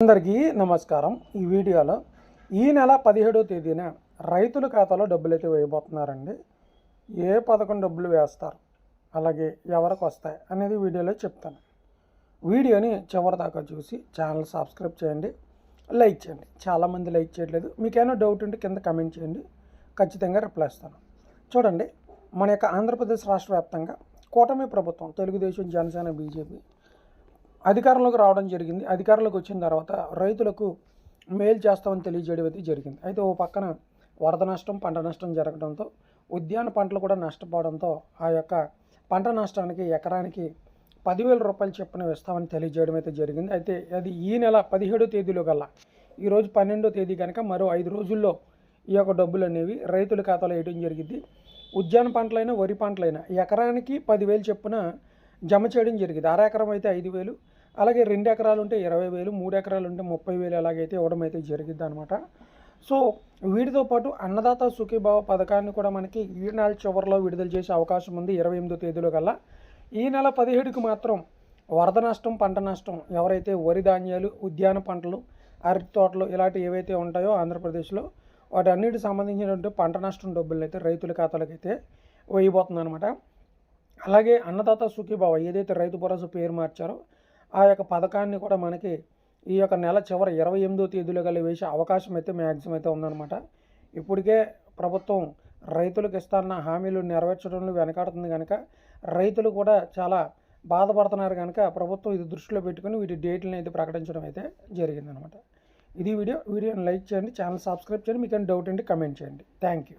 అందరికీ నమస్కారం. ఈ వీడియోలో ఈ నెల 17వ తేదీన రైతుల ఖాతాలో డబ్బులు అయితే వేయబోతున్నారండి. ఏ పథకం డబ్బులు వేస్తారు, అలాగే ఎవరికి వస్తాయి అనేది వీడియోలో చెప్తాను. వీడియోని చివరి దాకా చూసి ఛానల్ సబ్స్క్రైబ్ చేయండి, లైక్ చేయండి. చాలామంది లైక్ చేయట్లేదు. మీకేమైనా డౌట్ ఉంటే కింద కమెంట్ చేయండి, ఖచ్చితంగా రిప్లై ఇస్తాను. చూడండి, మన యొక్క ఆంధ్రప్రదేశ్ రాష్ట్ర వ్యాప్తంగా కూటమి ప్రభుత్వం తెలుగుదేశం, జనసేన, బీజేపీ అధికారంలోకి రావడం జరిగింది. అధికారంలోకి వచ్చిన తర్వాత రైతులకు మేలు చేస్తామని తెలియజేయడం అయితే జరిగింది. అయితే ఓ పక్కన వరద నష్టం, పంట నష్టం జరగడంతో ఉద్యాన పంటలు కూడా నష్టపోవడంతో ఆ యొక్క పంట నష్టానికి ఎకరానికి 10,000 రూపాయలు చొప్పున ఇస్తామని తెలియజేయడం అయితే జరిగింది. అయితే అది ఈ నెల 17వ తేదీలో కల్లా, ఈరోజు 12వ తేదీ కనుక మరో 5 రోజుల్లో ఈ యొక్క డబ్బులు అనేవి రైతుల ఖాతాలో వేయడం జరిగింది. ఉద్యాన పంటలైనా, వరి పంటలైనా ఎకరానికి 10,000 చొప్పున జమ చేయడం జరిగింది. ఎకరం అయితే 5,000, అలాగే 2 ఎకరాలు ఉంటే 20,000, 3 ఎకరాలు ఉంటే 30,000 అలాగైతే ఇవ్వడం అయితే జరిగింది అనమాట. సో వీటితో పాటు అన్నదాత సుఖీభావ పథకాన్ని కూడా మనకి ఈ నెల చివరిలో విడుదల చేసే అవకాశం ఉంది 28వ తేదీలో కల్లా. ఈ నెల 17కి మాత్రం వరద నష్టం, పంట నష్టం ఎవరైతే వరి ధాన్యాలు, ఉద్యాన పంటలు, అరటి తోటలు ఇలాంటి ఏవైతే ఉంటాయో ఆంధ్రప్రదేశ్లో వాటన్నిటికి సంబంధించినటువంటి పంట నష్టం డబ్బులు అయితే రైతుల ఖాతాలకు అయితే వేయబోతుంది అనమాట. అలాగే అన్నదాత సుఖీభావ ఏదైతే రైతు భరోసా పేరు మార్చారో ఆ యొక్క పథకాన్ని కూడా మనకి ఈ యొక్క నెల చివరి 28వ తేదీలో కల్లా వేసే అవకాశం అయితే మ్యాక్సిమం అయితే ఉందన్నమాట. ఇప్పటికే ప్రభుత్వం రైతులకు ఇస్తాన్న హామీలు నెరవేర్చడంలో వెనకాడుతుంది కనుక రైతులు కూడా చాలా బాధపడుతున్నారు కనుక ప్రభుత్వం ఇది దృష్టిలో పెట్టుకుని వీటి డేట్లను అయితే ప్రకటించడం అయితే జరిగిందనమాట. ఇది వీడియోని లైక్ చేయండి, ఛానల్ సబ్స్క్రైబ్ చేయండి. మీకు డౌట్ ఉంటే కమెంట్ చేయండి. Thank you.